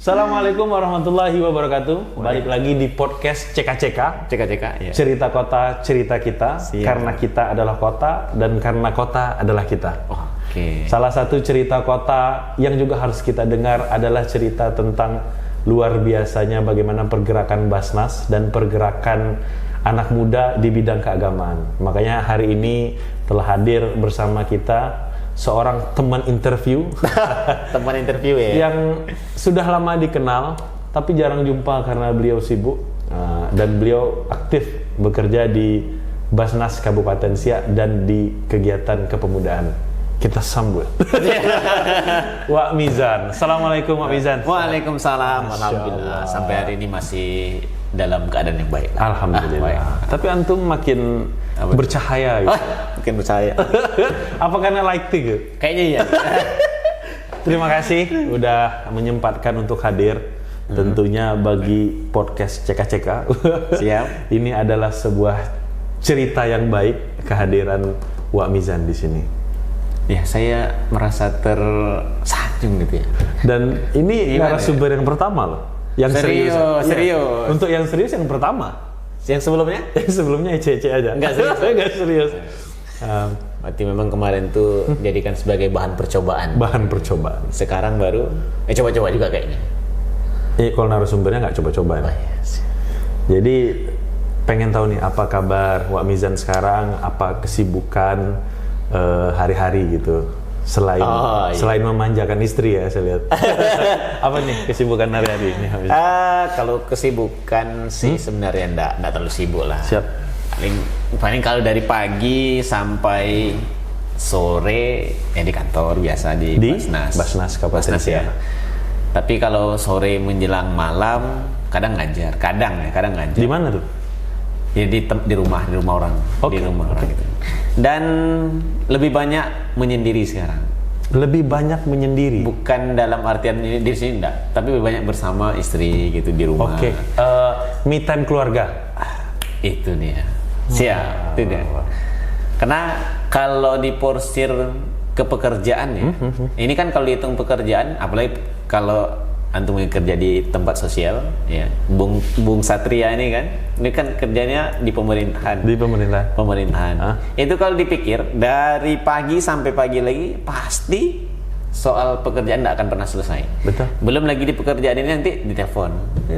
Assalamualaikum warahmatullahi wabarakatuh. Balik lagi di podcast CKCK. Ya. Cerita kota, cerita kita. Siap. Karena kita adalah kota dan karena kota adalah kita. Oke. Salah satu cerita kota yang juga harus kita dengar adalah cerita tentang luar biasanya bagaimana pergerakan Basnas dan pergerakan anak muda di bidang keagamaan. Makanya hari ini telah hadir bersama kita seorang teman interview Teman interview ya. yang sudah lama dikenal tapi jarang jumpa karena beliau sibuk dan beliau aktif bekerja di Basnas Kabupaten Siak dan di kegiatan kepemudaan. Kita sambut Wak Mizan. Assalamualaikum Wak Mizan. Waalaikumsalam. Masya Alhamdulillah Allah. sampai hari ini masih dalam keadaan yang baik. Alhamdulillah. Baik. Tapi antum makin bercahaya gitu. Mungkin percaya. Apa karena lighting gitu? Kayaknya iya. Terima kasih udah menyempatkan untuk hadir. Tentunya bagi podcast CKCK. Siap. Ini adalah sebuah cerita yang baik kehadiran Wak Mizan di sini. Ya, saya merasa tersanjung gitu ya. Dan ini Gimana narasumber yang pertama loh. Yang serius. Iya. Serius. Untuk yang serius yang pertama. Yang sebelumnya? Yang sebelumnya ece-ece aja. Nggak serius. Nggak serius. Berarti memang kemarin tuh jadikan sebagai bahan percobaan. Bahan percobaan. Sekarang baru coba-coba juga kayaknya. Kalau narasumbernya nggak coba-coba. Oh, yes. Jadi pengen tahu nih apa kabar Wak Mizan sekarang, apa kesibukan hari-hari gitu selain selain memanjakan istri ya saya lihat. Apa nih kesibukan hari-hari ini? Kalau kesibukan sih sebenarnya enggak terlalu sibuk lah. Siap. Paling kalau dari pagi sampai sore ya di kantor biasa di Basnas Kabupaten Siak. Ya. Tapi kalau sore menjelang malam kadang ngajar. Kadang ngajar. Di mana tuh? Ya di rumah orang. Okay. Di rumah orang gitu. Dan lebih banyak menyendiri sekarang. Lebih banyak menyendiri. Bukan dalam artian ini di sini enggak, tapi lebih banyak bersama istri gitu di rumah. Oke. Me time keluarga. Itu dia. Siap, itu dia. Karena kalau diporsir ke pekerjaan ya, ini kan kalau dihitung pekerjaan, apalagi kalau antum kerja di tempat sosial, ya, Bung Satria ini kan kerjanya di pemerintahan. Di pemerintahan. Itu kalau dipikir dari pagi sampai pagi lagi pasti soal pekerjaan tidak akan pernah selesai. Betul. Belum lagi di pekerjaan ini nanti ditelepon.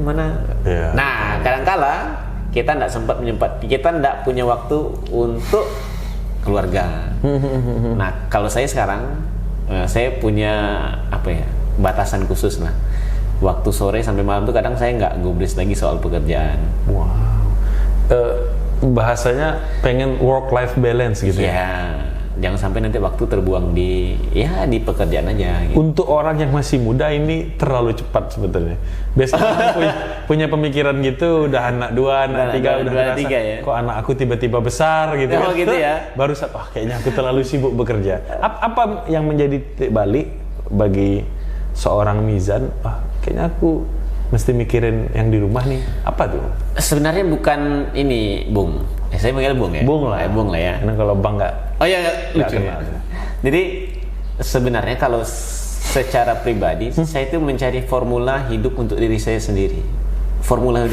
Mana? Ya. Nah, kadang-kala kita tidak punya waktu untuk keluarga. Nah, kalau saya sekarang saya punya batasan khusus lah. Waktu sore sampai malam tuh kadang saya nggak gubris lagi soal pekerjaan. Wow. Bahasanya pengen work life balance gitu ya. Jangan sampai nanti waktu terbuang di pekerjaan aja. Gitu. Untuk orang yang masih muda ini terlalu cepat sebetulnya. Biasanya punya pemikiran gitu, udah anak 2, anak 3 udah merasa ya? Kok anak aku tiba-tiba besar gitu. Oh, gitu ya. Baru kayaknya aku terlalu sibuk bekerja. Apa yang menjadi titik balik bagi seorang Mizan? Kayaknya aku mesti mikirin yang di rumah nih. Apa tuh? Sebenarnya bukan ini, Bung. Saya panggil Bung ya. Bung lah. Bung lah ya. Karena kalau Bang nggak. Oh iya, lucu kenal. ya. Jadi sebenarnya kalau secara pribadi saya itu mencari formula hidup untuk diri saya sendiri. Formula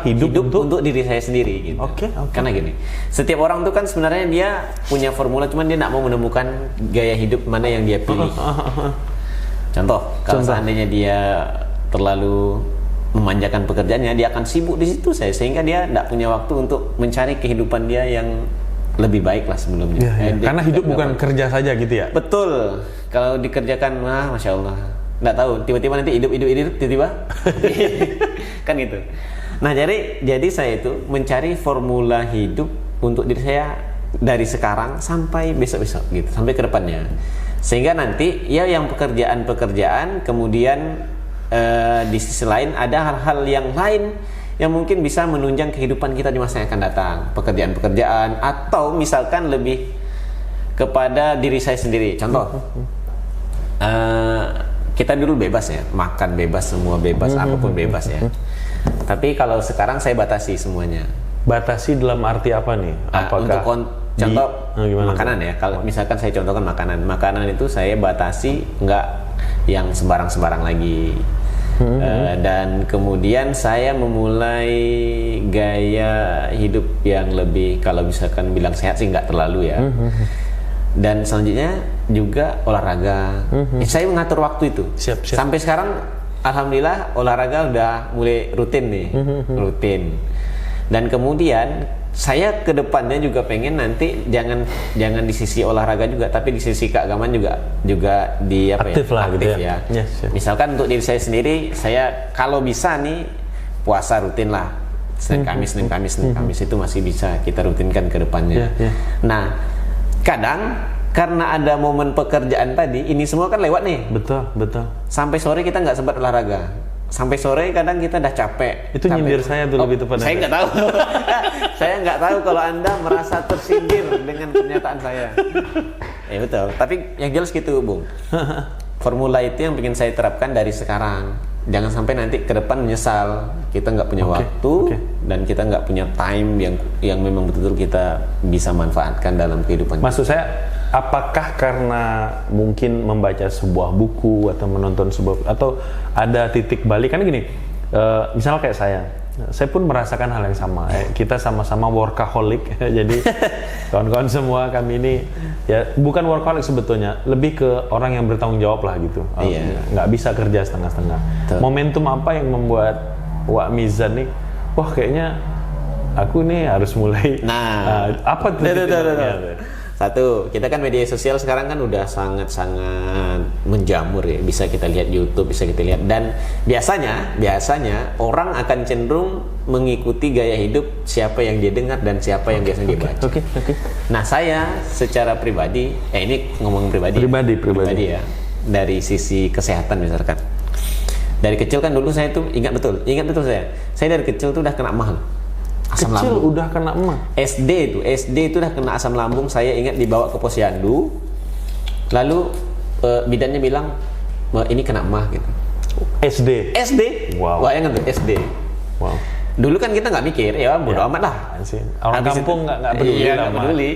hidup untuk diri saya sendiri gitu. Oke. Karena gini, setiap orang tuh kan sebenarnya dia punya formula, cuman dia nggak mau menemukan gaya hidup mana yang dia pilih. Contoh, kalau seandainya dia terlalu memanjakan pekerjaannya, dia akan sibuk di situ sehingga dia tidak punya waktu untuk mencari kehidupan dia yang lebih baik lah sebelumnya. Karena hidup bukan kerja saja gitu ya. Betul. Kalau dikerjakan, masya Allah, nggak tahu. Tiba-tiba nanti hidup, tiba-tiba kan gitu. Nah jadi saya itu mencari formula hidup untuk diri saya dari sekarang sampai besok-besok gitu, sampai ke depannya. Sehingga nanti yang pekerjaan, kemudian di sisi lain ada hal-hal yang lain yang mungkin bisa menunjang kehidupan kita di masa yang akan datang. Pekerjaan atau misalkan lebih kepada diri saya sendiri. Contoh, kita dulu bebas ya, makan bebas, semua bebas, apapun bebas ya. Tapi kalau sekarang saya batasi semuanya. Batasi dalam arti apa nih? Apakah contoh makanan ya? Kalau misalkan saya contohkan makanan itu saya batasi nggak yang sembarang lagi. Dan kemudian saya memulai gaya hidup yang lebih, kalau misalkan bilang sehat sih nggak terlalu ya. Dan selanjutnya juga olahraga. Saya mengatur waktu itu. Siap. Sampai sekarang alhamdulillah olahraga udah mulai rutin nih, rutin. Dan kemudian saya ke depannya juga pengen nanti jangan di sisi olahraga juga, tapi di sisi keagamaan juga di apa aktif ya? lah, Aktif gitu ya. Yes. Misalkan untuk diri saya sendiri, saya kalau bisa nih puasa rutin lah. Senin Kamis itu masih bisa kita rutinkan ke depannya. Nah, kadang karena ada momen pekerjaan tadi, ini semua kan lewat nih. Betul. Sampai sore kita nggak sempat olahraga. Sampai sore kadang kita udah capek. Itu nyindir saya tuh lebih tepatnya. Saya nggak tahu. Saya nggak tahu kalau Anda merasa tersindir dengan pernyataan saya. Ya betul. Tapi yang jelas gitu, Bung. Formula itu yang ingin saya terapkan dari sekarang. Jangan sampai nanti ke depan menyesal. Kita nggak punya waktu dan kita nggak punya time yang memang betul-betul kita bisa manfaatkan dalam kehidupan. Maksud saya, apakah karena mungkin membaca sebuah buku atau menonton sebuah, atau ada titik balik, kan gini, misalnya kayak saya pun merasakan hal yang sama. Kita sama-sama workaholic, jadi kawan-kawan semua kami ini ya bukan workaholic sebetulnya, lebih ke orang yang bertanggung jawab lah gitu. Nggak bisa kerja setengah-setengah. Momentum apa yang membuat Wak Mizan nih, wah kayaknya aku nih harus mulai. Apa tuh? Satu, kita kan media sosial sekarang kan udah sangat-sangat menjamur ya. Bisa kita lihat YouTube, bisa kita lihat. Dan biasanya orang akan cenderung mengikuti gaya hidup siapa yang dia dengar dan siapa yang biasanya dia baca. Nah, saya secara pribadi, ini ngomong pribadi ya. Dari sisi kesehatan misalkan. Dari kecil kan dulu saya tuh ingat betul saya dari kecil tuh udah kena mahal. Asam kecil lambung. Udah kena emah. SD itu udah kena asam lambung. Saya ingat dibawa ke posyandu. Lalu bidannya bilang ini kena emah gitu. SD. Wow. Bayangkan tuh SD. Wow. Dulu kan kita nggak mikir, ya bodo amat lah. Orang kampung nggak peduli. Iya, nggak peduli.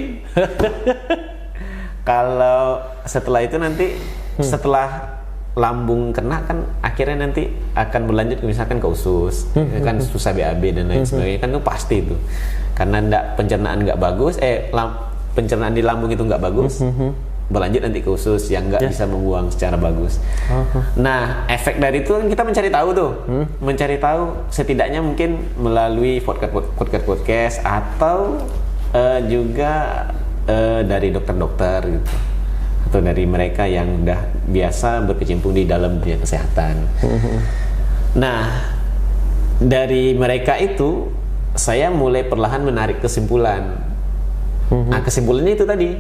Kalau setelah itu nanti setelah lambung kena kan akhirnya nanti akan berlanjut misalkan ke usus, kan susah BAB dan lain sebagainya, kan itu pasti itu karena pencernaan nggak bagus, pencernaan di lambung itu nggak bagus, berlanjut nanti ke usus yang nggak bisa membuang secara bagus. Nah, efek dari itu kita mencari tahu tuh, mencari tahu setidaknya mungkin melalui podcast atau juga dari dokter-dokter gitu, atau dari mereka yang udah biasa berkecimpung di dalam dunia kesehatan. Nah, dari mereka itu saya mulai perlahan menarik kesimpulan. Nah, kesimpulannya itu tadi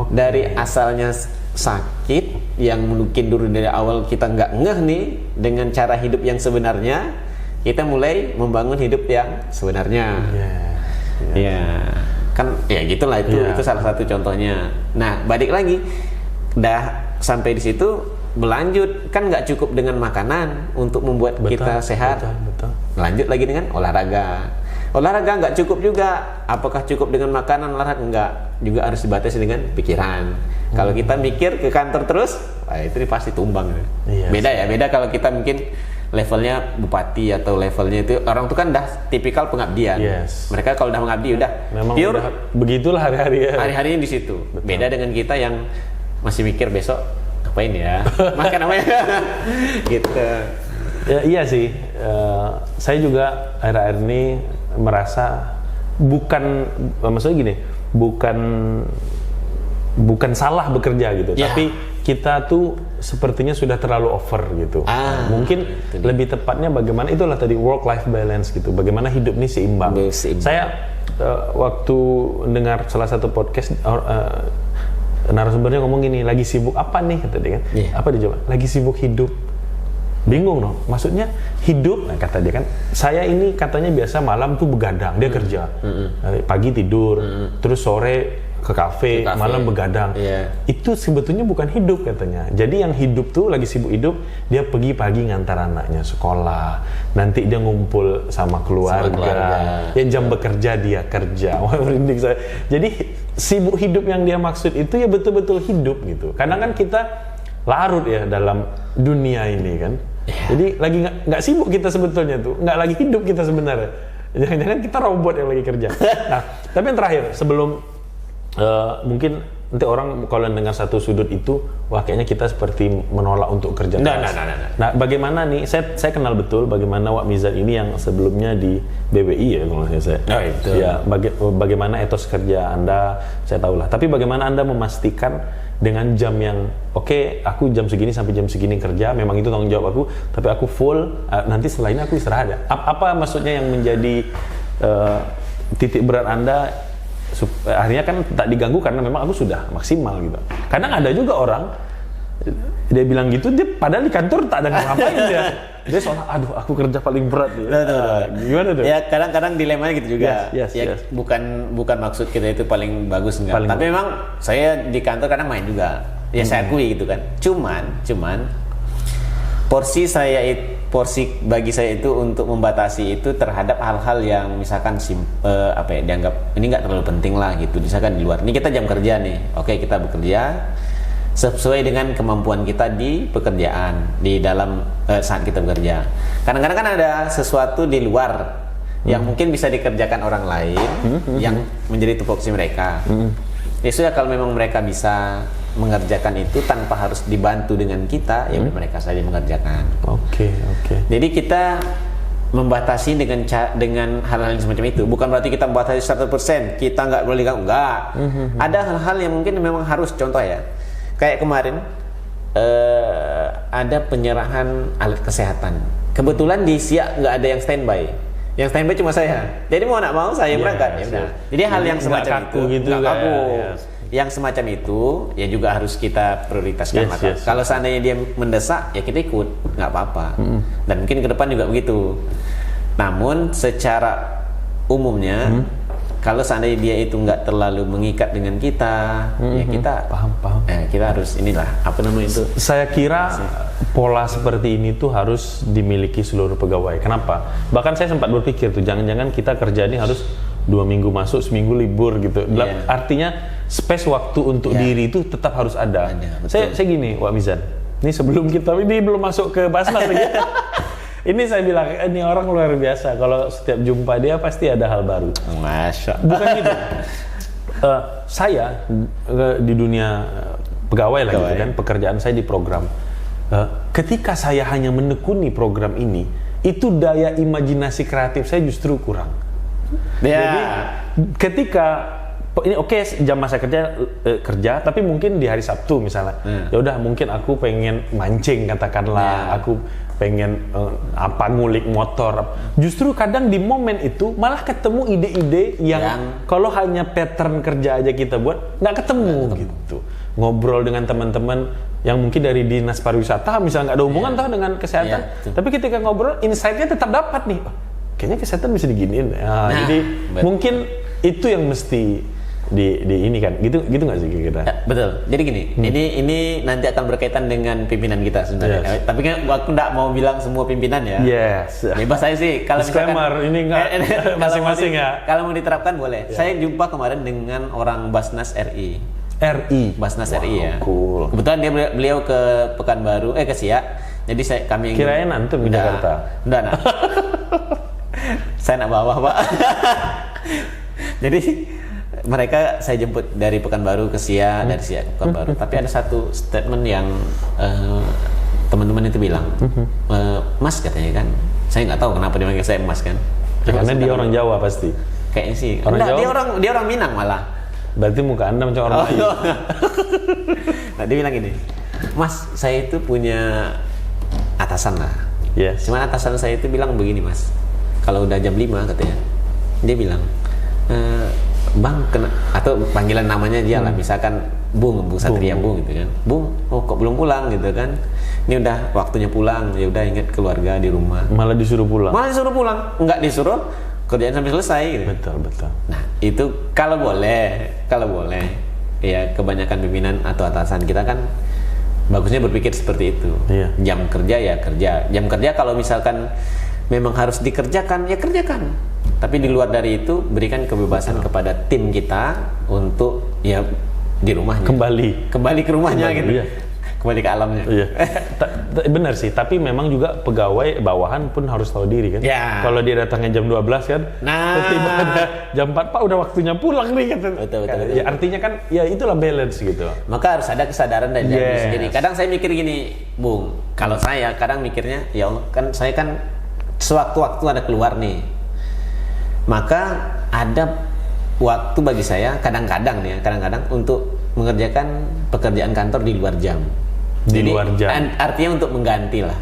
dari asalnya sakit yang mungkin dulu dari awal kita nggak ngeh nih dengan cara hidup yang sebenarnya, kita mulai membangun hidup yang sebenarnya. Kan ya gitulah itu salah satu contohnya. Nah, balik lagi. Dah sampai di situ berlanjut, kan nggak cukup dengan makanan untuk membuat kita sehat. Lanjut lagi dengan olahraga nggak cukup juga. Apakah cukup dengan makanan, olahraga? Enggak, juga harus dibatasi dengan pikiran. Kalau kita mikir ke kantor terus, itu pasti tumbang. Beda kalau kita mungkin levelnya bupati atau levelnya itu orang tuh kan dah tipikal pengabdian. Mereka kalau udah mengabdi udah memang pure, udah begitulah hari-harinya di situ. Beda dengan kita yang masih mikir besok ngapain ya, makan apa ya, gitu. Ya, iya sih, saya juga akhir-akhir ini merasa maksudnya gini, bukan salah bekerja gitu, tapi kita tuh sepertinya sudah terlalu over gitu. Mungkin lebih tepatnya bagaimana, itulah tadi work-life balance gitu, bagaimana hidup ini seimbang. Saya waktu dengar salah satu podcast, narasumbernya ngomong gini, lagi sibuk apa nih kata dia kan? Apa dia jawab? Lagi sibuk hidup. Bingung dong, maksudnya hidup, nah kata dia kan, saya ini katanya biasa malam tuh begadang, dia kerja, pagi tidur, terus sore ke kafe, malam begadang. Itu sebetulnya bukan hidup katanya. Jadi yang hidup tuh lagi sibuk hidup, dia pergi pagi ngantar anaknya sekolah, nanti dia ngumpul sama keluarga. Ya jam bekerja dia kerja. Wah, merinding saya. Jadi sibuk hidup yang dia maksud itu ya betul-betul hidup gitu. Kadang kan kita larut ya dalam dunia ini kan. Jadi lagi nggak sibuk kita sebetulnya tuh, nggak lagi hidup kita sebenarnya. Jangan-jangan kita robot yang lagi kerja. Nah, tapi yang terakhir sebelum mungkin nanti orang kalau dengar satu sudut itu, wah kayaknya kita seperti menolak untuk kerja keras. Nah, bagaimana nih? Saya kenal betul bagaimana Wak Mizan ini yang sebelumnya di BWI ya kalau saya. Oh, itu. Ya, bagaimana etos kerja Anda, saya tahu lah. Tapi bagaimana Anda memastikan dengan jam yang oke, aku jam segini sampai jam segini kerja, memang itu tanggung jawab aku, tapi aku full, nanti setelah ini aku istirahat ya. Apa maksudnya yang menjadi titik berat Anda? Akhirnya kan tak diganggu karena memang aku sudah maksimal gitu. Kadang ada juga orang dia bilang gitu, dia padahal di kantor tak ada ngapain dia soalnya aduh aku kerja paling berat nih. Gimana tuh? Ya kadang-kadang dilemanya gitu juga. Yes. Bukan maksud kita itu paling bagus enggak. Tapi memang saya di kantor kadang main juga. Ya saya akui gitu kan. Cuman porsi bagi saya itu untuk membatasi itu terhadap hal-hal yang misalkan dianggap ini nggak terlalu penting lah gitu. Misalkan di luar, ini kita jam kerja nih, oke kita bekerja sesuai dengan kemampuan kita di pekerjaan di dalam saat kita bekerja. Kadang-kadang kan ada sesuatu di luar yang mungkin bisa dikerjakan orang lain yang menjadi tupoksi mereka. Ya sudah, kalau memang mereka bisa mengerjakan itu tanpa harus dibantu dengan kita, ya mereka saja mengerjakan. Oke. Jadi kita membatasi dengan hal-hal yang semacam itu. Bukan berarti kita membatasi 100%, kita nggak boleh ganggu, enggak. Ada hal-hal yang mungkin memang harus, contoh ya. Kayak kemarin ada penyerahan alat kesehatan. Kebetulan di Siak nggak ada yang standby. Yang standby cuma saya. Jadi mau nak mau saya berangkat. Jadi hal yang semacam itu nggak kaku. Yang semacam itu ya juga harus kita prioritaskan. Kalau seandainya dia mendesak ya kita ikut, nggak apa-apa. Dan mungkin ke depan juga begitu. Namun secara umumnya kalau seandainya dia itu nggak terlalu mengikat dengan kita, ya kita paham. Kita harus itu. Saya kira pola seperti ini tuh harus dimiliki seluruh pegawai. Kenapa? Bahkan saya sempat berpikir tuh, jangan-jangan kita kerja ini harus 2 minggu masuk, seminggu libur gitu. Artinya space waktu untuk diri itu tetap harus ada. Saya gini, Wak Mizan. Ini sebelum kita belum masuk ke Basnas lagi. Ini saya bilang, ini orang luar biasa. Kalau setiap jumpa dia pasti ada hal baru. Masya. Bukan gitu. Saya di dunia pegawai lah gitu kan, pekerjaan saya di program. Ketika saya hanya menekuni program ini, itu daya imajinasi kreatif saya justru kurang. Jadi ketika ini jam masa kerja, tapi mungkin di hari Sabtu misalnya, ya udah mungkin aku pengen mancing katakanlah, aku pengen ngulik motor. Justru kadang di momen itu malah ketemu ide-ide yang kalau hanya pattern kerja aja kita buat nggak ketemu gitu. Ngobrol dengan teman-teman yang mungkin dari dinas pariwisata misalnya nggak ada hubungan dengan kesehatan, tapi ketika ngobrol insight-nya tetap dapat nih. Kayaknya kesehatan bisa diginiin. Jadi mungkin itu yang mesti di ini kan, gitu nggak sih kita? Ya, betul. Jadi gini, ini nanti akan berkaitan dengan pimpinan kita sebenarnya. Tapi kan aku nggak mau bilang semua pimpinan ya. Bebas saya sih. Kalau disclaimer, ini nggak masing-masing ya. Kalau mau diterapkan boleh. Saya jumpa kemarin dengan orang Basnas RI. Basnas RI ya. Cool. Kebetulan beliau ke Pekanbaru, ke Siak. Jadi kami kirain antum ke Jakarta. Udah, nah. Saya nak bawa, Pak. Jadi mereka saya jemput dari Pekanbaru ke Siak, dari Siak ke Pekanbaru. Tapi ada satu statement yang teman-teman itu bilang, Mas katanya kan, saya nggak tahu kenapa dia manggil saya Mas kan. Karena dia orang Jawa pasti. Kayaknya sih. Dia orang Minang malah. Berarti muka Anda macam orang Melayu. Nah, dia bilang gini, Mas, saya itu punya atasan lah. Cuman atasan saya itu bilang begini, Mas. Kalau udah jam 5 katanya, dia bilang, Bang, atau panggilan namanya dia lah, misalkan Bung Satria, Bung gitu kan. Bung, kok belum pulang gitu kan? Ini udah waktunya pulang, ya udah ingat keluarga di rumah. Malah disuruh pulang. Enggak disuruh, kerjaan sampai selesai gitu. Betul. Nah, itu kalau boleh, ya kebanyakan pimpinan atau atasan kita kan bagusnya berpikir seperti itu. Jam kerja ya kerja. Jam kerja kalau misalkan memang harus dikerjakan, ya kerjakan. Tapi di luar dari itu, berikan kebebasan kepada tim kita untuk ya di rumahnya. Kembali ke rumahnya gitu. kembali ke alamnya. Iya. Benar sih, tapi memang juga pegawai bawahan pun harus tahu diri kan. Ya. Kalau dia datangnya jam 12 kan, Nah. tiba ada jam 4, Pak udah waktunya pulang nih kan. Betul. Ya artinya kan ya itulah balance gitu. Maka harus ada kesadaran dari diri Yes. sendiri. Kadang saya mikir gini, Bung, kalau saya kadang mikirnya, ya Allah, kan saya kan sewaktu-waktu ada keluar nih. Maka ada waktu bagi saya kadang-kadang untuk mengerjakan pekerjaan kantor di luar jam. Di Jadi, luar jam. Artinya untuk mengganti lah,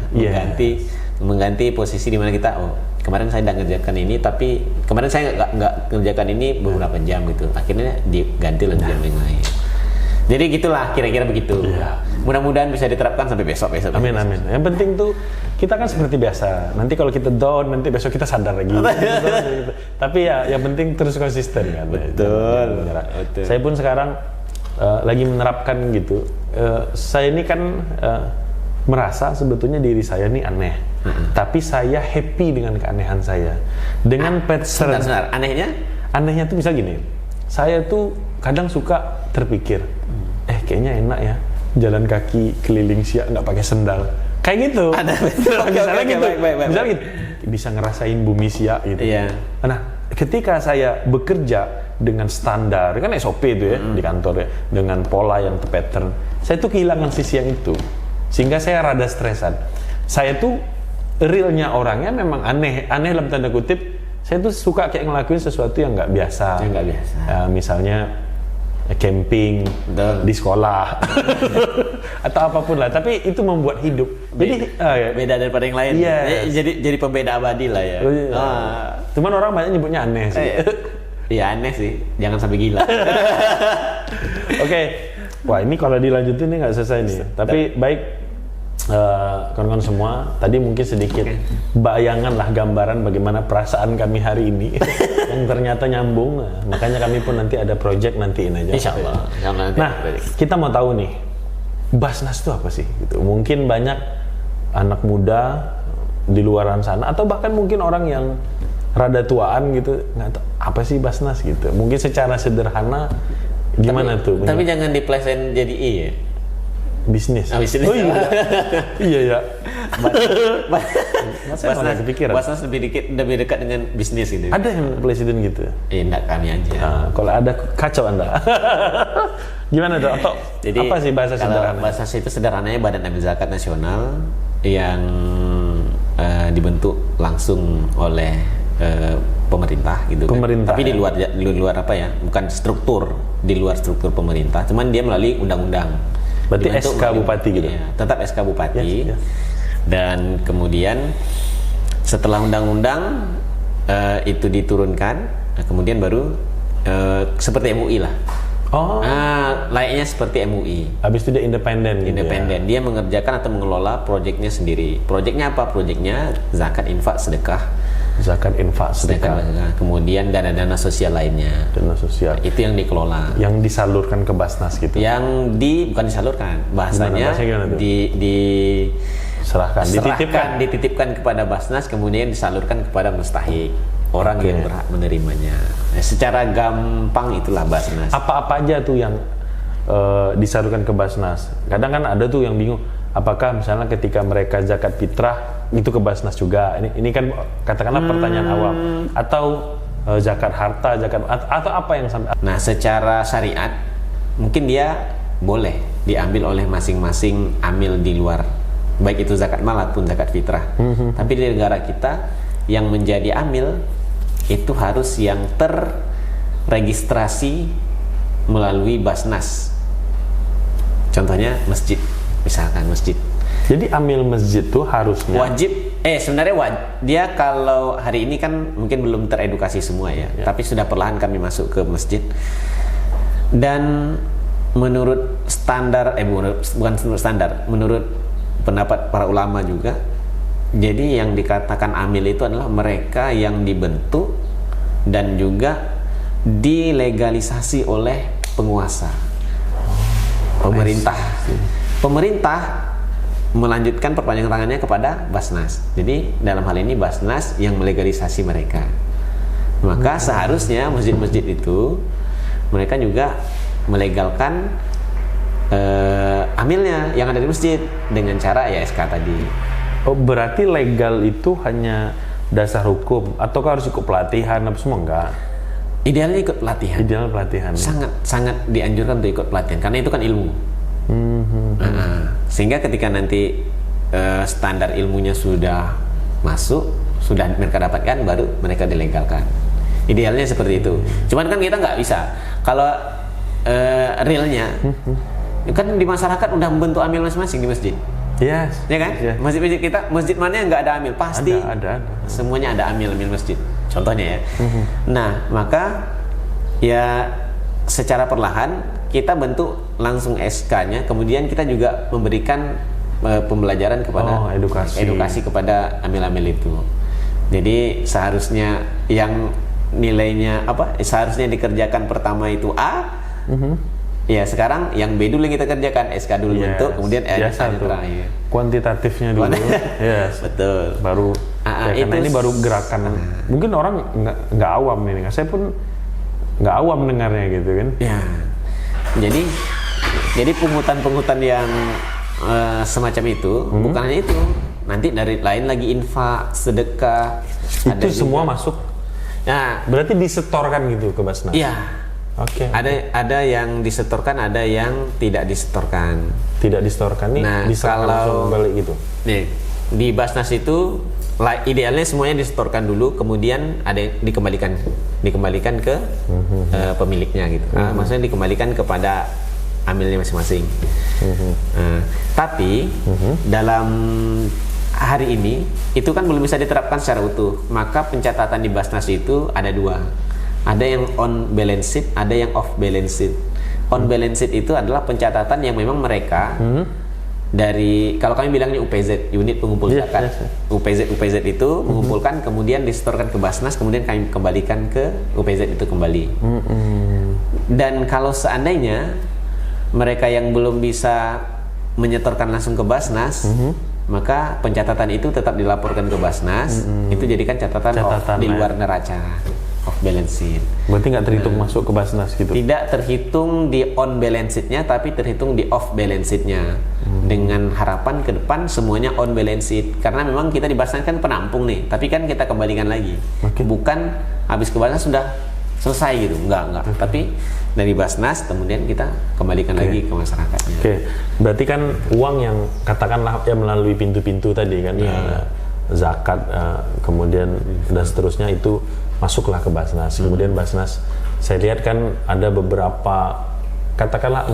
mengganti posisi di mana kita, kemarin saya udah ngerjakan ini, tapi kemarin saya nggak ngerjakan ini beberapa jam gitu. Akhirnya diganti lah jam yang lain. Jadi gitulah, kira-kira begitu. Iya. Mudah-mudahan bisa diterapkan sampai besok. Amin. Yang penting tuh kita kan seperti biasa. Nanti kalau kita down, nanti besok kita sadar lagi. Gitu. Tapi ya yang penting terus konsisten kan. Betul. Saya pun sekarang lagi menerapkan gitu. Saya ini kan merasa sebetulnya diri saya ini aneh. Tapi saya happy dengan keanehan saya. Dengan pattern. Sebentar. Anehnya tuh bisa gini. Saya tuh kadang suka terpikir, kayaknya enak ya jalan kaki keliling Siak nggak pakai sendal. Kayak gitu. Ada. Misalnya gitu. Baik. Misalnya gitu. Bisa ngerasain bumi Siak gitu. Iya. Nah, ketika saya bekerja dengan standar, kan SOP itu ya di kantor ya, dengan pola yang pattern, saya tuh kehilangan sisi yang itu. Sehingga saya rada stresan. Saya tuh realnya orangnya memang aneh dalam tanda kutip. Saya tuh suka kayak ngelakuin sesuatu yang nggak biasa. Yang nggak biasa. Misalnya camping. Betul. Di sekolah atau apapun lah. Tapi itu membuat hidup. Jadi beda daripada yang lain. Yes. Jadi pembeda abadi lah ya. Cuman orang banyak nyebutnya aneh sih. Iya aneh sih. Jangan sampai gila. Oke. Wah ini kalau dilanjutin nih nggak selesai nih. Tapi baik. Kawan-kawan semua, tadi mungkin sedikit bayangan lah gambaran bagaimana perasaan kami hari ini yang ternyata nyambung. Makanya kami pun nanti ada project nantiin aja. Insya Allah. Nah, kita mau tahu nih, Basnas itu apa sih? Gitu. Mungkin banyak anak muda di luaran sana atau bahkan mungkin orang yang rada tuaan gitu nggak tahu apa sih Basnas gitu. Mungkin secara sederhana gimana tuh? Tapi jangan diplesetin jadi ya. Bisnis. Bisnis. Oh iya. Iya ya. Basnas lebih dekat dengan bisnis gitu. Ada yang presiden gitu? Enggak, kami aja. Nah, kalau ada kacau Anda. Gimana tuh? Atau jadi, apa sih bahasa sederhana? Basnas itu sederhananya Badan Amil Zakat Nasional yang dibentuk langsung oleh pemerintah gitu. Pemerintah. Tapi di luar apa ya? Bukan di luar struktur pemerintah. Cuman dia melalui undang-undang. Berarti SK Bupati gitu? Iya, tetap SK Bupati. Yes. Dan kemudian setelah undang-undang itu diturunkan, kemudian baru seperti MUI lah. Oh. Layaknya seperti MUI. Habis itu dia independen. Independen. Dia mengerjakan atau mengelola proyeknya sendiri. Proyeknya apa? Proyeknya zakat, infak, sedekah. Zakat, infak, sedekah. Kemudian dana-dana sosial lainnya. Dana sosial. Itu yang dikelola. Yang disalurkan ke Basnas gitu. Bukan disalurkan. Bahasanya serahkan, dititipkan kepada Basnas, kemudian disalurkan kepada mustahik, orang yang berhak menerimanya. Secara gampang itulah Basnas. Apa-apa aja tuh yang disalurkan ke Basnas? Kadang kan ada tuh yang bingung, apakah misalnya ketika mereka zakat fitrah itu ke Basnas juga? Ini kan katakanlah pertanyaan awam. Atau zakat harta, atau apa yang sampai? Nah, secara syariat mungkin dia boleh diambil oleh masing-masing amil di luar, baik itu zakat mal ataupun zakat fitrah. Tapi di negara kita yang menjadi amil itu harus yang terregistrasi melalui Basnas. Contohnya masjid, misalkan masjid. Jadi amil masjid tuh harusnya wajib. Sebenarnya dia kalau hari ini kan mungkin belum teredukasi semua ya. Tapi sudah perlahan kami masuk ke masjid. Dan menurut standar, menurut pendapat para ulama juga, jadi yang dikatakan amil itu adalah mereka yang dibentuk dan juga dilegalisasi oleh penguasa, pemerintah. Pemerintah melanjutkan perpanjangan tangannya kepada Basnas. Jadi dalam hal ini Basnas yang melegalisasi mereka. Maka seharusnya masjid-masjid itu mereka juga melegalkan amilnya yang ada di masjid dengan cara ya SK tadi. Oh, berarti legal itu hanya dasar hukum atau harus ikut pelatihan apa semua enggak? Idealnya ikut pelatihan. Ideal pelatihan. Sangat dianjurkan untuk ikut pelatihan karena itu kan ilmu. Sehingga ketika nanti standar ilmunya sudah masuk, sudah mereka dapatkan, baru mereka dilegalkan. Idealnya seperti itu. Cuman kan kita nggak bisa. Kalau realnya, kan di masyarakat udah membentuk amil masing-masing di masjid. Yes. Ya kan? Yes. Masjid kita, masjid mana yang nggak ada amil? Pasti ada. semuanya ada amil masjid. Contohnya ya. Nah, maka ya secara perlahan kita bentuk langsung SK-nya, kemudian kita juga memberikan pembelajaran kepada edukasi kepada amil-amil itu. Jadi seharusnya yang nilainya seharusnya dikerjakan pertama itu A. Ya sekarang yang B dulu yang kita kerjakan, SK dulu bentuk, kemudian A terakhir. Kuantitatifnya dulu. Yes. Betul. Baru karena ini baru gerakan. Mungkin orang nggak awam ini. Saya pun nggak awam dengarnya gitu kan. Ya. Jadi pungutan-pungutan yang semacam itu bukan hanya itu. Nanti dari lain lagi infak, sedekah. Itu semua juga masuk. Nah, berarti disetorkan gitu ke Basnas. Iya. Oke. Ada yang disetorkan, ada yang tidak disetorkan. Tidak disetorkan nih, nah, disetorkan langsung balik gitu. Nih, di Basnas itu idealnya semuanya disetorkan dulu, kemudian ada yang dikembalikan ke pemiliknya gitu. Maksudnya dikembalikan kepada amilnya masing-masing. Tapi dalam hari ini itu kan belum bisa diterapkan secara utuh. Maka pencatatan di Basnas itu ada dua. Ada yang on balance sheet, ada yang off balance sheet. On balance sheet itu adalah pencatatan yang memang mereka dari, kalau kami bilangnya UPZ, unit pengumpul zakat. UPZ itu mengumpulkan, kemudian disetorkan ke Basnas, kemudian kami kembalikan ke UPZ itu kembali. Dan kalau seandainya mereka yang belum bisa menyetorkan langsung ke Basnas, maka pencatatan itu tetap dilaporkan ke Basnas. Itu jadikan catatan di luar neraca, off balance sheet. Berarti nggak terhitung masuk ke Basnas gitu? Tidak terhitung di on balance sheet-nya, tapi terhitung di off balance sheet-nya. Dengan harapan ke depan semuanya on balance sheet. Karena memang kita di Basnas kan penampung nih, tapi kan kita kembalikan lagi. Bukan habis ke Basnas sudah selesai gitu, enggak. Tapi dari Basnas kemudian kita kembalikan lagi ke masyarakatnya. Berarti kan uang yang katakanlah ya melalui pintu-pintu tadi kan, zakat, kemudian dan seterusnya itu masuklah ke Basnas. Kemudian Basnas, saya lihat kan ada beberapa, katakanlah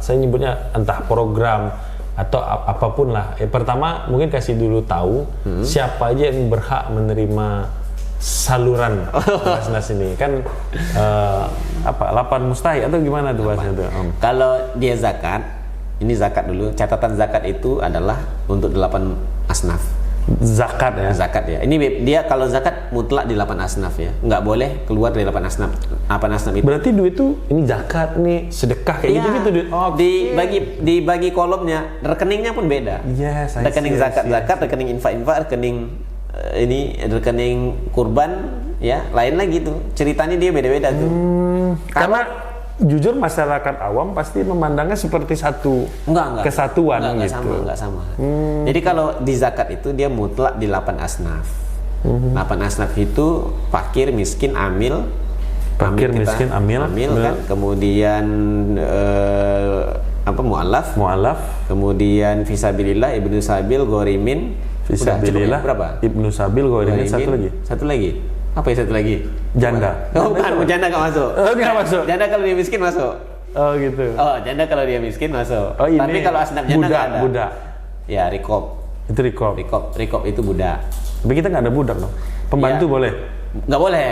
saya nyebutnya entah program atau apapun lah. Pertama mungkin kasih dulu tahu siapa aja yang berhak menerima saluran Basnas ini kan, 8 mustahik atau gimana tuh bahasanya tuh? Kalau dia zakat, ini zakat dulu. Catatan zakat itu adalah untuk 8 asnaf. Zakat ya? Zakat ya. Ini dia kalau zakat mutlak di 8 asnaf ya. Nggak boleh keluar dari 8 asnaf. 8 asnaf itu. Berarti duit itu ini zakat nih, sedekah kayak gitu duit. Dibagi kolomnya, rekeningnya pun beda. Yes, rekening zakat, rekening infak, rekening kurban ya, lain lagi tuh. Ceritanya dia beda-beda tuh. Karena jujur masyarakat awam pasti memandangnya seperti satu kesatuan gitu. Enggak sama. Jadi kalau di zakat itu dia mutlak di 8 asnaf. 8 asnaf itu fakir, miskin, amil. Miskin, amil kan. Kemudian mu'alaf. Kemudian fisabilillah, ibnu sabil, ghorimin. Fisabilillah, berapa? Ibnu sabil, ghorimin, satu lagi. Apa ya satu lagi? Janda. Bukan, janda nggak masuk. Nggak masuk. Janda kalau dia miskin masuk. Oh gitu. Janda kalau dia miskin masuk. Ini tapi kalau asnaf janda nggak ada. Budak. Ya, rikob. Itu rikob. Rikob itu budak. Tapi kita nggak ada budak dong. Pembantu boleh? Nggak boleh.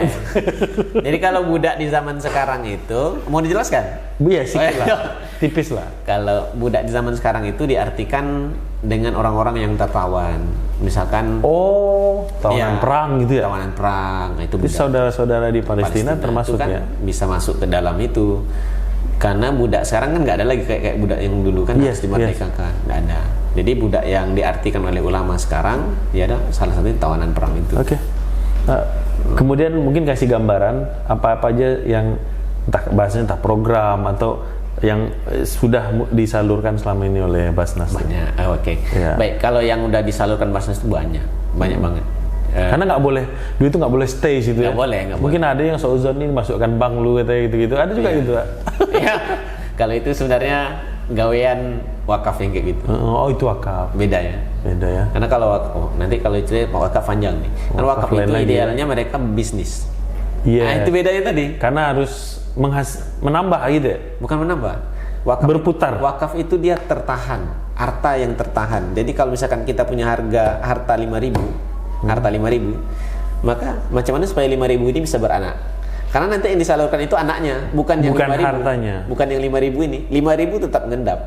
Jadi kalau budak di zaman sekarang itu, mau dijelaskan? Iya sih lah. Tipis lah. Kalau budak di zaman sekarang itu diartikan dengan orang-orang yang tertawan. Misalkan tawanan perang gitu ya? Tawanan perang. Itu saudara-saudara di Palestina termasuk kan ya? Bisa masuk ke dalam itu. Karena budak sekarang kan nggak ada lagi kayak budak yang dulu kan harus dimerdekakan. Nggak ada. Jadi budak yang diartikan oleh ulama sekarang ya ada salah satunya tawanan perang itu. Kemudian mungkin kasih gambaran apa-apa aja yang entah bahasanya entah program atau yang sudah disalurkan selama ini oleh Basnas? Banyak. Oke. Ya. Baik, kalau yang udah disalurkan Basnas itu banyak banget. Karena nggak boleh, duit itu nggak boleh stay situ ya. Nggak boleh. Mungkin ada yang seuzon ini masukkan bank lu katanya gitu-gitu. Ada juga gitu, Pak. Ya, kalau itu sebenarnya gawean wakaf yang kayak gitu. Oh, itu wakaf. Beda ya. Beda ya. Karena kalau nanti kalau itu wakaf panjang nih. Karena wakaf lain itu lagi idealnya mereka bisnis. Iya. Nah, itu bedanya tadi. Karena harus menambah gitu ya. Bukan menambah. Wakaf Berputar. Wakaf itu dia tertahan, harta yang tertahan. Jadi kalau misalkan kita punya harta 5.000, harta 5.000, maka macam mana supaya 5.000 ini bisa beranak? Karena nanti yang disalurkan itu anaknya, bukan yang 5.000. Hartanya. Bukan yang 5.000 ini. 5.000 tetap ngendap.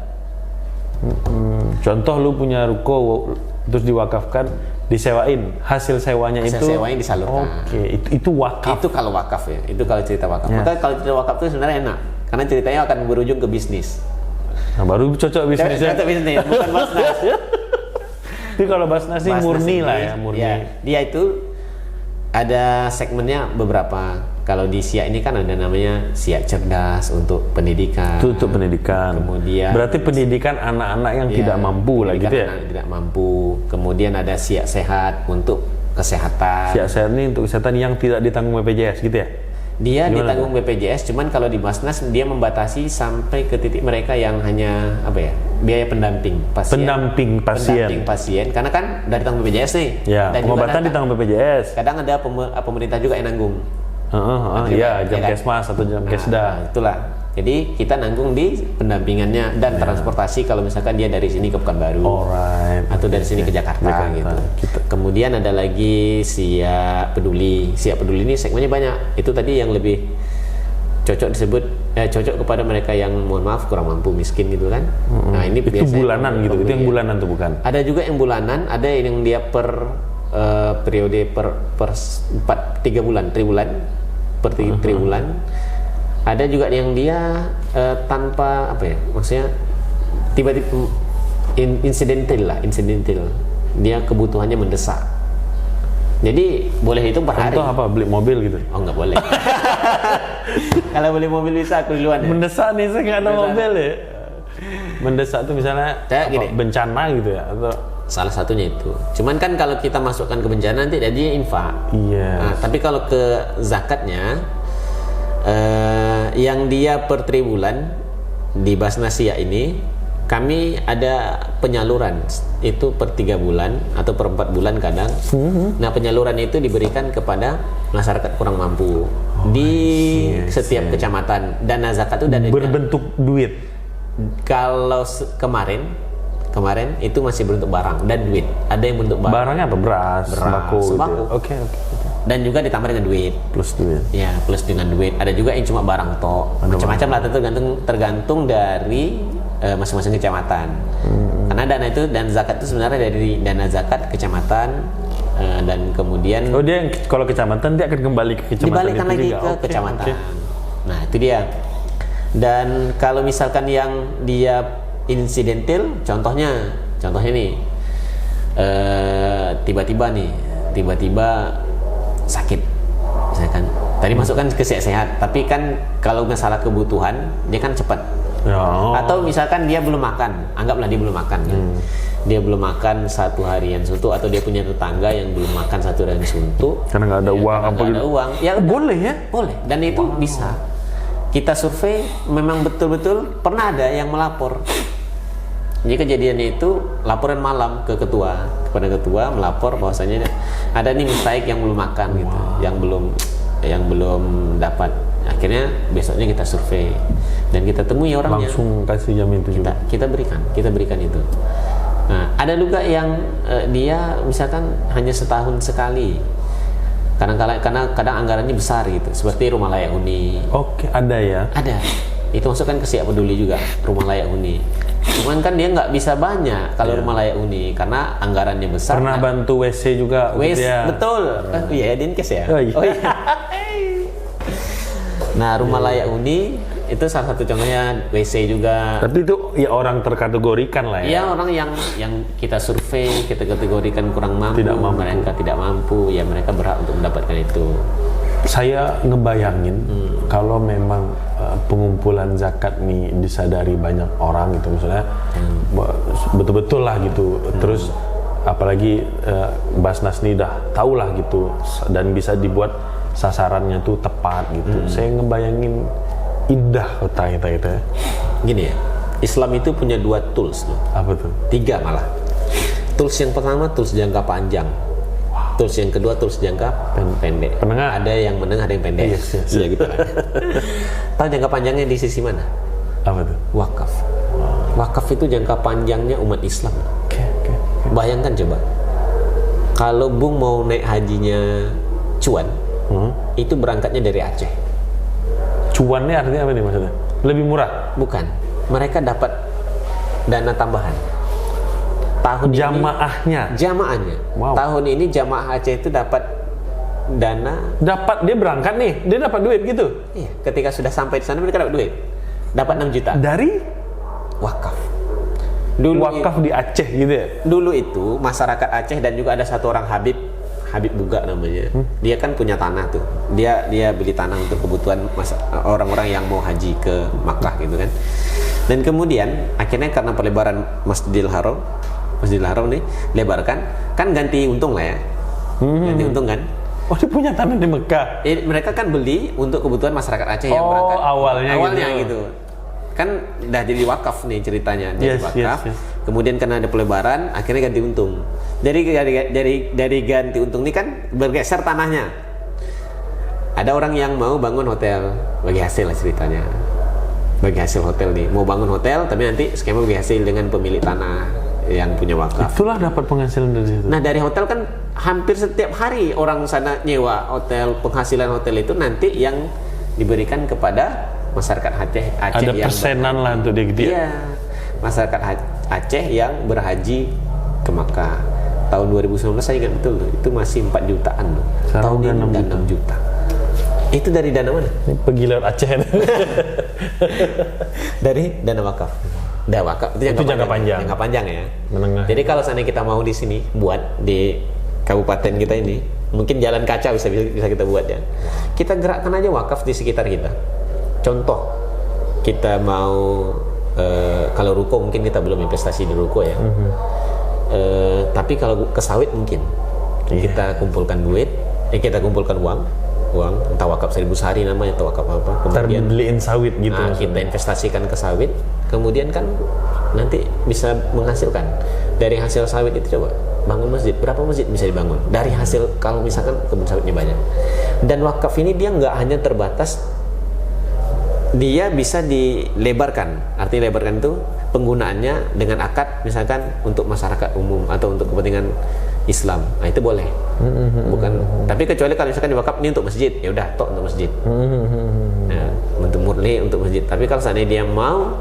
Contoh lu punya ruko terus diwakafkan, disewain, hasil sewanya Hasil itu sewa yang disalurkan. Oke, itu wakaf. Itu kalau wakaf ya. Itu kalau cerita wakaf. Ya. Maka kalau cerita wakaf itu sebenarnya enak. Karena ceritanya akan berujung ke bisnis. Nah, baru cocok bisnisnya. Cocok bisnis, bukan Basnas. Tapi kalau Basnas sih Basnas murni ini, lah ya, murni. Ya, dia itu ada segmennya beberapa. Kalau di SIA ini kan ada namanya SIA cerdas untuk pendidikan. Itu untuk pendidikan. Kemudian berarti pendidikan anak-anak yang tidak mampu lah gitu ya. anak yang tidak mampu. Kemudian ada SIA sehat untuk kesehatan. Siap sehat ini untuk kesehatan yang tidak ditanggung BPJS gitu ya. Dia Gimana ditanggung BPJS, cuman kalau di Basnas dia membatasi sampai ke titik mereka yang hanya biaya pendamping pasien. Pendamping pasien, karena kan dari tanggung BPJS nih. Ya, Dan juga pengobatan ditanggung BPJS. kadang ada pemerintah juga yang nanggung. Iya, jam kan? kesmas atau jam Nah, kesda. itulah. Jadi kita nanggung di pendampingannya dan transportasi kalau misalkan dia dari sini ke Pekanbaru. Alright. Atau dari sini ke Jakarta gitu. Kemudian ada lagi Siap Peduli. Siap Peduli ini segmennya banyak. Itu tadi yang lebih cocok disebut cocok kepada mereka yang mohon maaf kurang mampu, miskin gitu kan. Nah, ini Itu bulanan gitu. Itu yang bulanan tuh bukan. Ada juga yang bulanan, ada yang dia per periode per 3 bulan, triwulan. Per 3 bulan. Ada juga yang dia tanpa maksudnya tiba-tiba incidental. Dia kebutuhannya mendesak. Jadi boleh hitung per hari. Contoh apa? Beli mobil gitu? Oh, nggak boleh. Kalau beli mobil bisa aku duluan ya. Mendesak nih, saya nggak ada mobil ya. Mendesak tuh misalnya Gini. bencana gitu ya? Atau Salah satunya itu. Cuman kan kalau kita masukkan ke bencana nanti dia infak. Iya. Nah, tapi kalau ke zakatnya yang dia per triwulan di Basnasia ini kami ada penyaluran itu per 3 bulan atau per 4 bulan kadang. Nah, penyaluran itu diberikan kepada masyarakat kurang mampu di setiap kecamatan. Dana zakat itu berbentuk duit. Kalau kemarin itu masih berbentuk barang dan duit. Ada yang bentuk barang. Barangnya apa? Beras, sembako. Sembako. Oke. Dan juga ditambah dengan duit. Plus duit. Ya, plus dengan duit. Ada juga yang cuma barang tok. Macam-macam lah, tergantung dari masing-masing kecamatan. Karena dana itu dan zakat itu sebenarnya dari dana zakat kecamatan dan kemudian dia kalau kecamatan dia akan kembali ke kecamatan dibalikan itu lagi juga. ke kecamatan. Nah, itu dia. Dan kalau misalkan yang dia insidental, contohnya nih tiba-tiba sakit, misalkan tadi masukkan ke sehat, tapi kan kalau masalah kebutuhan dia kan cepat. Atau misalkan dia belum makan, anggaplah dia belum makan kan? Dia belum makan 1 harian suntuk, atau dia punya tetangga yang belum makan 1 harian suntuk karena nggak ada uang apa gitu. Ada uang, ya boleh ya? Boleh, dan itu bisa. Kita survei memang betul-betul pernah ada yang melapor. Jadi kejadiannya itu laporan malam kepada ketua melapor bahwasanya ada nih mustaik yang belum makan gitu, yang belum dapat. Akhirnya besoknya kita survei dan kita temui orangnya. Langsung kasih jamin itu juga. Kita berikan itu. Nah, ada juga yang dia misalkan hanya setahun sekali. Karena kadang anggarannya besar gitu, seperti rumah layak huni. Oke, ada ya? Ada. Itu masukkan ke Siap Peduli juga, rumah layak huni. Cuman kan dia nggak bisa banyak kalau rumah layak huni karena anggarannya besar. Pernah bantu WC juga? Betul. Iya, Dinkes ya. Oh iya. Nah, rumah layak huni itu salah satu contohnya, WC juga. Tapi itu ya orang terkategorikan lah ya. Ya, orang yang kita survei, kita kategorikan kurang mampu, mereka tidak mampu, ya mereka berhak untuk mendapatkan itu. Saya ngebayangin kalau memang pengumpulan zakat nih disadari banyak orang gitu, misalnya betul-betul lah gitu, terus apalagi Basnas nih dah tahu lah gitu dan bisa dibuat sasarannya tuh tepat gitu. Saya ngebayangin indah kota kita itu ya. Gini ya, Islam itu punya 2 tools loh. Apa tuh? 3 malah. Tools yang pertama tools jangka panjang. Tools yang kedua tools jangka pendek. Penengah. Ada yang menengah, ada yang pendek. Yes. Iya gitu lah. Tahu jangka panjangnya di sisi mana? Apa tuh? Wakaf. Wakaf itu jangka panjangnya umat Islam. Oke. Bayangkan coba, kalau Bung mau naik hajinya cuan, itu berangkatnya dari Aceh. Cuannya artinya apa nih maksudnya? Lebih murah? Bukan, mereka dapat dana tambahan. Tahun Jamaahnya? Jamaahnya. Wow. Tahun ini jamaah Aceh itu dapat dana. Dapat, dia berangkat nih, dia dapat duit gitu? Iya, ketika sudah sampai di sana mereka dapat duit. Dapat 6 juta. Dari? Wakaf. Wakaf di Aceh gitu ya? Dulu itu masyarakat Aceh dan juga ada satu orang Habib Buga namanya. Dia kan punya tanah tuh. Dia beli tanah untuk kebutuhan orang-orang yang mau haji ke Makkah gitu kan. Dan kemudian akhirnya karena pelebaran Masjidil Haram nih lebarkan, kan ganti untung lah ya. Ganti untung kan. Oh, dia punya tanah di Mekah? Mereka kan beli untuk kebutuhan masyarakat Aceh yang berangkat. Awalnya gitu. Kan udah jadi wakaf nih ceritanya, jadi Yes. Kemudian karena ada pelebaran, akhirnya ganti untung. Dari ganti untung ini kan bergeser tanahnya. Ada orang yang mau bangun hotel, bagi hasil lah ceritanya. Bagi hasil hotel nih, mau bangun hotel, tapi nanti skema bagi hasil dengan pemilik tanah yang punya wakaf. Itulah dapat penghasilan dari situ. Nah, dari hotel kan hampir setiap hari orang sana nyewa hotel, penghasilan hotel itu nanti yang diberikan kepada masyarakat Aceh ada yang persenan lah untuk dia gitu ya? Iya, masyarakat Aceh yang berhaji ke Makkah. Tahun 2019 saya ingat betul tuh, itu masih 4 jutaan loh. Sekarang Tahun ini udah 6 juta. Itu dari dana mana? Ini pegilar Aceh. Dari dana wakaf. Dana wakaf itu jangka panjang. Jangka panjang ya. Menengah. Jadi kalau seandainya kita mau di sini buat di kabupaten kita ini, mungkin jalan kaca bisa kita buat ya. Kita gerakkan aja wakaf di sekitar kita. Contoh, kita mau kalau ruko mungkin kita belum investasi di ruko ya. Tapi kalau ke sawit mungkin kita kumpulkan duit, kita kumpulkan uang entah wakaf 1000 sehari namanya atau wakaf apa. Kemudian beliin sawit gitu. Kita investasikan ke sawit, kemudian kan nanti bisa menghasilkan. Dari hasil sawit itu coba bangun masjid, berapa masjid bisa dibangun dari hasil kalau misalkan kebun sawitnya banyak. Dan wakaf ini dia nggak hanya terbatas, dia bisa dilebarkan. Artinya lebarkan itu penggunaannya dengan akad misalkan untuk masyarakat umum atau untuk kepentingan Islam. Nah, itu boleh. Bukan, tapi kecuali kalau misalkan di wakaf ini untuk masjid, ya udah tok untuk masjid. Nah, untuk murni untuk masjid. Tapi kalau seandainya dia mau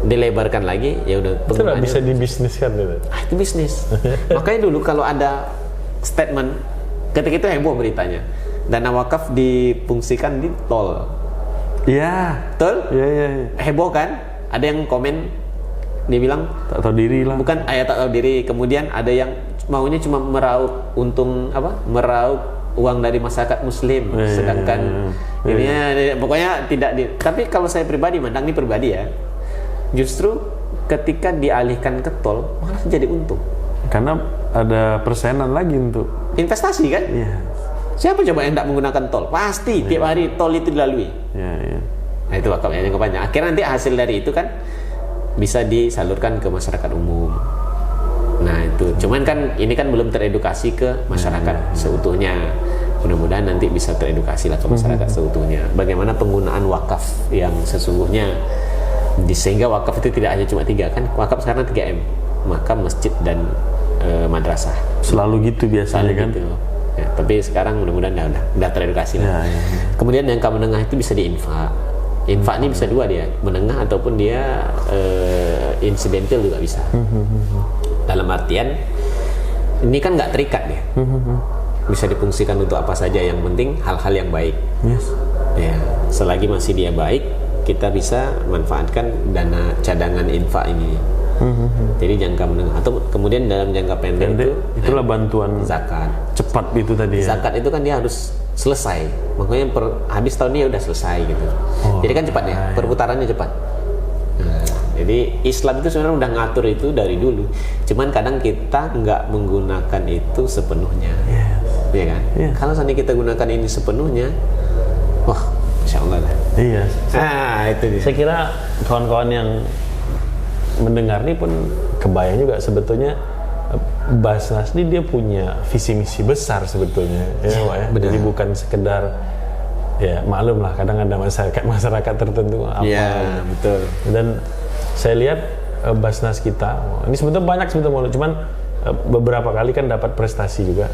dilebarkan lagi, ya udah itu nggak bisa dibisniskan gitu. Itu bisnis. Makanya dulu kalau ada statement ketika itu heboh beritanya, dana wakaf difungsikan di tol. Iya. Betul? Iya. Heboh kan? Ada yang komen, dia bilang Tak tahu diri lah. bukan ayat tak tahu diri. Kemudian ada yang maunya cuma meraup untung meraup uang dari masyarakat Muslim, sedangkan ini pokoknya tidak di. Tapi kalau saya pribadi mandang ini pribadi ya, justru ketika dialihkan ke tol malah jadi untung. Karena ada persenan lagi untuk Investasi kan? Iya. Siapa coba yang tidak menggunakan tol? Pasti tiap hari tol itu dilalui. Iya. Nah, itu wakafnya yang kepanjang. Akhirnya nanti hasil dari itu kan bisa disalurkan ke masyarakat umum. Nah, itu. Cuman kan ini kan belum teredukasi ke masyarakat seutuhnya. Mudah-mudahan nanti bisa teredukasi lah ke masyarakat seutuhnya. Bagaimana penggunaan wakaf yang sesungguhnya. Sehingga wakaf itu tidak hanya cuma 3 kan. Wakaf sekarang 3M. Makam, masjid, dan madrasah. Selalu gitu biasanya kan. Gitu. Ya, tapi sekarang mudah-mudahan udah teredukasi lah. Ya. Kemudian yang jangka menengah itu bisa diinfak. Infak ini bisa 2 dia, menengah ataupun dia insidental juga bisa. Dalam artian ini kan nggak terikat dia, bisa difungsikan untuk apa saja. Yang penting hal-hal yang baik. Yes. Ya, selagi masih dia baik, kita bisa manfaatkan dana cadangan infak ini. Jadi jangka menengah atau kemudian dalam jangka pendek itu Itulah bantuan zakat. cepat itu tadi ya. Zakat itu kan dia harus selesai. Makanya habis tahun ini udah selesai gitu. Jadi kan cepat ya, perputarannya cepat. Nah, jadi Islam itu sebenarnya udah ngatur itu dari dulu. Cuman kadang kita nggak menggunakan itu sepenuhnya. Iya kan? Kalau seandainya kita gunakan ini sepenuhnya, wah, Masya Allah lah. Iya. Itu dia. Saya kira kawan-kawan yang mendengar ini pun kebayang juga sebetulnya Basnas ini dia punya visi misi besar sebetulnya, ya Pak ya. Jadi bukan sekedar ya maklum lah kadang ada masyarakat tertentu apa. Iya, betul. Dan saya lihat Basnas kita ini sebetulnya banyak sebetulnya, cuman beberapa kali kan dapat prestasi juga.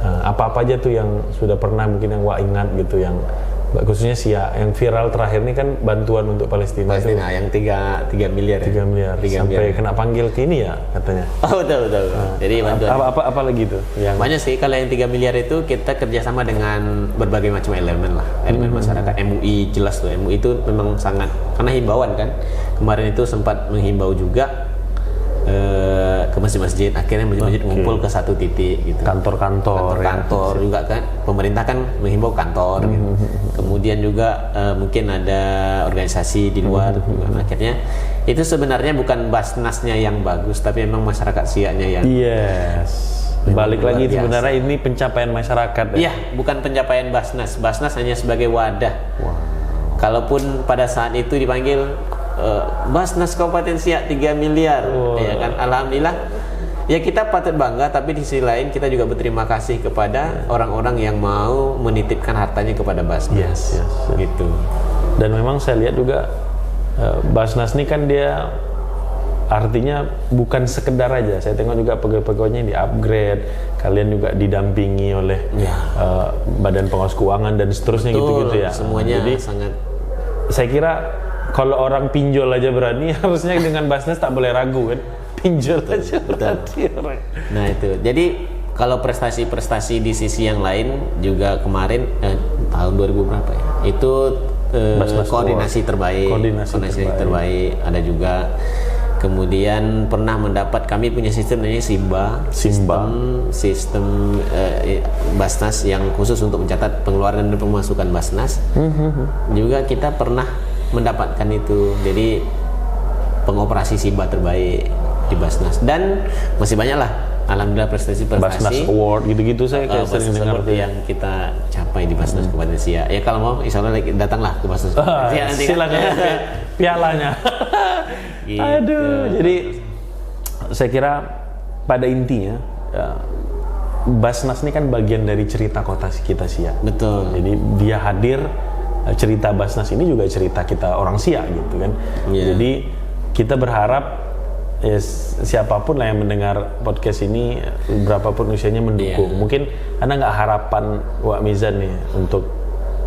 Apa-apa aja tuh yang sudah pernah mungkin yang Wak ingat gitu, yang khususnya yang viral terakhir ini kan bantuan untuk Palestina itu, yang 3 miliar ya? 3 miliar sampai kena panggil ke ini ya katanya. Betul. Jadi bantuan apa lagi tuh yang banyak sih. Kalau yang 3 miliar itu kita kerjasama dengan berbagai macam elemen lah, elemen masyarakat. MUI jelas tuh, MUI itu memang sangat, karena himbauan kan kemarin itu sempat menghimbau juga ke masjid-masjid, akhirnya masjid-masjid ngumpul ke satu titik gitu. Kantor juga kan, pemerintah kan menghimbau kantor gitu. Kemudian juga mungkin ada organisasi di luar juga. Akhirnya itu sebenarnya bukan Basnasnya yang bagus, tapi memang masyarakat Siaknya yang balik lagi sebenarnya ini pencapaian masyarakat ya? Iya, bukan pencapaian Basnas. Basnas hanya sebagai wadah. Kalaupun pada saat itu dipanggil Basnas Kabupaten Siak 3 miliar, ya kan, alhamdulillah. Ya kita patut bangga, tapi di sisi lain kita juga berterima kasih kepada orang-orang yang mau menitipkan hartanya kepada Basnas. Gitu. Dan memang saya lihat juga Basnas ini kan dia artinya bukan sekedar aja. Saya tengok juga pegawai-pegawainya di-upgrade, kalian juga didampingi oleh Badan Pengawas Keuangan dan seterusnya gitu-gitu ya. Semuanya jadi sangat. Saya kira kalau orang pinjol aja berani, harusnya dengan Basnas tak boleh ragu kan. Pinjol aja berani. Nah itu, jadi kalau prestasi-prestasi di sisi yang lain juga kemarin tahun 2000 berapa ya? Itu koordinasi terbaik, terbaik ada juga. Kemudian pernah mendapat, kami punya sistem namanya sistem Basnas yang khusus untuk mencatat pengeluaran dan pemasukan Basnas. Juga kita pernah mendapatkan itu, jadi pengoperasi Simba terbaik di Basnas, dan masih banyak lah alhamdulillah prestasi Basnas Award gitu-gitu saya kayak sering dengar yang kita capai di Basnas Kabupaten Siak. Ya kalau mau insya Allah datanglah ke Basnas Siak nanti. Silakan pialanya. Gitu. Aduh, jadi saya kira pada intinya Basnas ini kan bagian dari cerita kota kita Siak. Betul. Jadi dia hadir, cerita Basnas ini juga cerita kita orang Siak gitu kan. Jadi kita berharap siapapun lah yang mendengar podcast ini, berapapun usianya mendukung. Mungkin Anda nggak harapan Wak Mizan nih untuk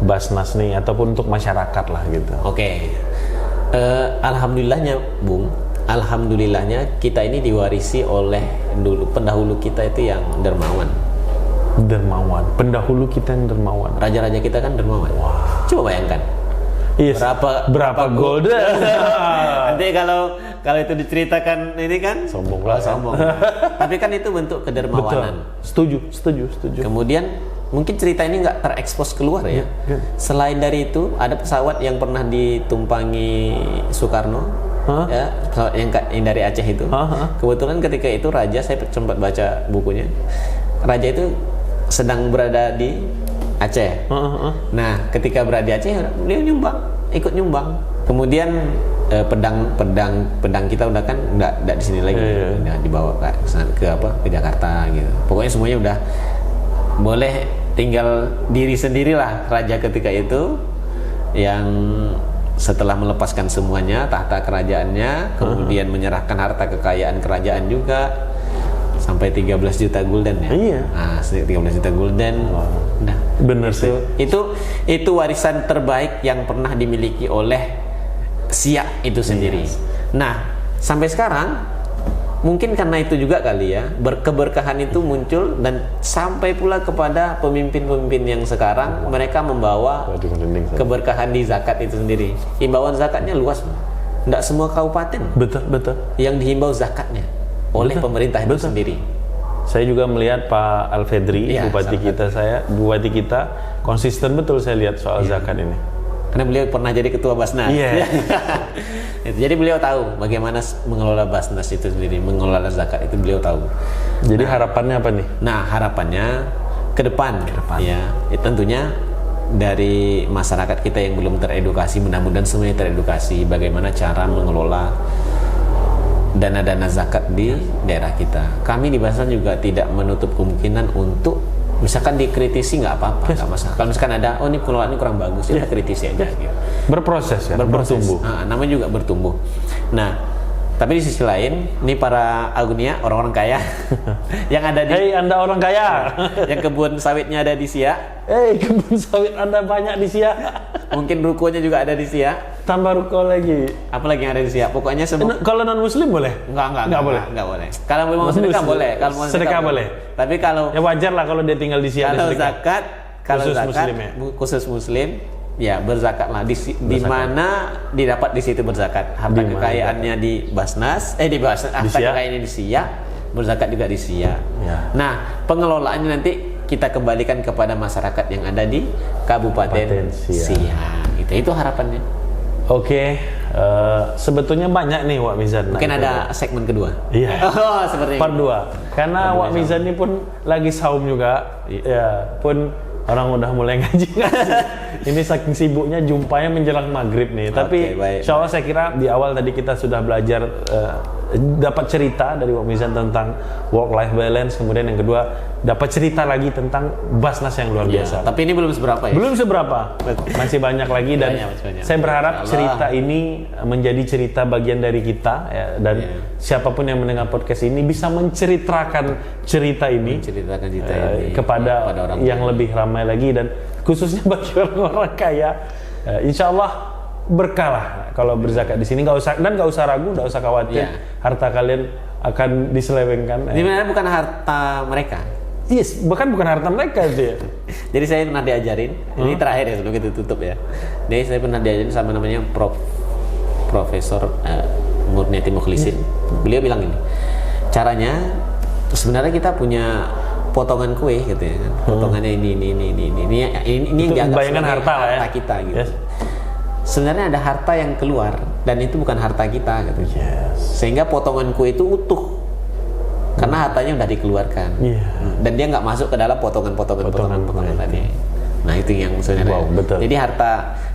Basnas nih ataupun untuk masyarakat lah gitu. Oke. Alhamdulillahnya Bung, alhamdulillahnya kita ini diwarisi oleh pendahulu kita itu yang dermawan. Pendahulu kita yang dermawan. Raja-raja kita kan dermawan. Coba bayangkan. Berapa gold? Nanti kalau itu diceritakan ini kan sombong. Tapi kan itu bentuk kedermawanan. Betul. Setuju. Kemudian mungkin cerita ini nggak terekspos keluar ya. Selain dari itu, ada pesawat yang pernah ditumpangi Soekarno, ya, yang dari Aceh itu. Kebetulan ketika itu Raja, saya sempat baca bukunya. Raja itu sedang berada di Aceh. Nah, ketika berada di Aceh, dia ikut nyumbang. Kemudian pedang kita udah kan nggak di sini lagi, udah dibawa ke Jakarta gitu. Pokoknya semuanya udah boleh tinggal diri sendirilah Raja ketika itu, yang setelah melepaskan semuanya tahta kerajaannya, kemudian menyerahkan harta kekayaan kerajaan juga sampai 13 juta gulden ya. Nah, 13 juta gulden. Nah, bener sih. Itu warisan terbaik yang pernah dimiliki oleh Siak itu sendiri. Nah, sampai sekarang mungkin karena itu juga kali ya, keberkahan itu muncul dan sampai pula kepada pemimpin-pemimpin yang sekarang, mereka membawa keberkahan di zakat itu sendiri. Himbauan zakatnya luas, tidak semua kabupaten betul yang dihimbau zakatnya oleh pemerintah itu sendiri. Saya juga melihat Pak Alfedri, Iya, bupati kita konsisten betul saya lihat soal zakat ini. Karena beliau pernah jadi ketua Basnas. Iya. Jadi beliau tahu bagaimana mengelola Basnas itu sendiri, mengelola zakat itu beliau tahu. Jadi harapannya apa nih? Nah, harapannya ke depan. Ya, tentunya dari masyarakat kita yang belum teredukasi, mudah-mudahan semuanya teredukasi bagaimana cara mengelola dana-dana zakat di daerah kita. Kami di Basnas juga tidak menutup kemungkinan untuk misalkan dikritisi nggak apa-apa, nggak masalah. Kalau misalkan ada, oh ini pengelolaan ini kurang bagus, ya kritisi aja. Gitu. Berproses ya, bertumbuh. Namanya juga bertumbuh. Nah, tapi di sisi lain, ini para agunia, orang-orang kaya yang ada di. Hei, Anda orang kaya. Yang kebun sawitnya ada di Siak. Hei, kebun sawit Anda banyak di Siak. Mungkin rukonya juga ada di Siak. Tambah ruko lagi. Apalagi yang ada di Siak. Pokoknya semua. Kalau non muslim boleh? Enggak boleh. Enggak boleh. Kalau mau sedekah boleh. Kalau mau sedekah boleh. Tapi kalau ya wajar lah kalau dia tinggal di Siak. Kalau khusus zakat muslim ya? Khusus muslim, ya berzakatlah di mana didapat di situ berzakat. Harta kekayaannya di Basnas, harta kekayaannya di Siak, berzakat juga di Siak. Ya. Nah, pengelolaannya nanti kita kembalikan kepada masyarakat yang ada di Kabupaten Siak. Itu harapannya. Oke, sebetulnya banyak nih Wak Mizan. Mungkin ada segmen kedua. Iya. Seperti part 2. Karena Wak Mizan ini pun lagi saum juga. Ya, pun orang udah mulai ngaji. Ini saking sibuknya jumpanya menjelang maghrib nih. Tapi insya Allah saya kira di awal tadi kita sudah belajar dapat cerita dari Wak Mizan tentang work life balance, kemudian yang kedua dapat cerita lagi tentang Basnas yang luar biasa. Tapi ini belum seberapa ya? Belum seberapa. Masih banyak lagi dan saya berharap cerita ini menjadi cerita bagian dari kita ya, dan siapapun yang mendengar podcast ini bisa menceritakan cerita ini, kepada orang yang lebih ramai lagi dan khususnya bagi orang-orang kaya. Insya Allah berkah lah kalau berzakat di sini, nggak usah ragu, nggak usah khawatir harta kalian akan diselewengkan. Ini benar bukan harta mereka. Yes, bahkan bukan harta mereka itu ya. Jadi saya pernah diajarin, ini terakhir ya sebelum kita tutup ya. Jadi saya pernah diajarin sama namanya Profesor Murniati Mukhlisin. Beliau bilang gini, caranya sebenarnya kita punya potongan kue gitu ya kan. Potongannya ini yang dianggap bayangan harta kita gitu. Yes. Sebenarnya ada harta yang keluar dan itu bukan harta kita gitu. Yes. Sehingga potongan kue itu utuh karena hartanya udah dikeluarkan. Dan dia nggak masuk ke dalam potongan tadi. Nah, itu yang sebenarnya. Betul. Jadi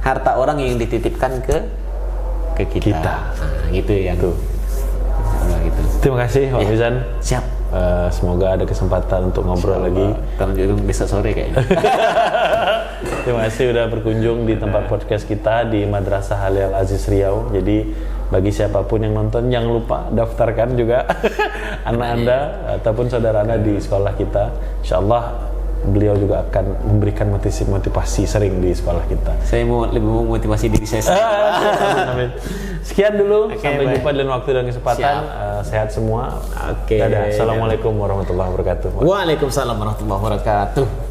harta orang yang dititipkan ke kita. Nah, gitu yang tuh. Gitu. Terima kasih Pak Mizan. Siap. Semoga ada kesempatan untuk ngobrol lagi. Kalau besok sore kayaknya. Terima kasih sudah berkunjung di tempat podcast kita di Madrasah Halil Aziz Riau. Jadi bagi siapapun yang nonton jangan lupa daftarkan juga anak Anda ataupun saudara Anda di sekolah kita. Insyaallah beliau juga akan memberikan motivasi sering di sekolah kita. Saya mau lebih memotivasi diri saya sendiri. Amin. Sekian dulu, sampai jumpa di lain waktu dan kesempatan. Sehat semua. Dadah. Assalamualaikum warahmatullahi wabarakatuh. Waalaikumsalam warahmatullahi wabarakatuh.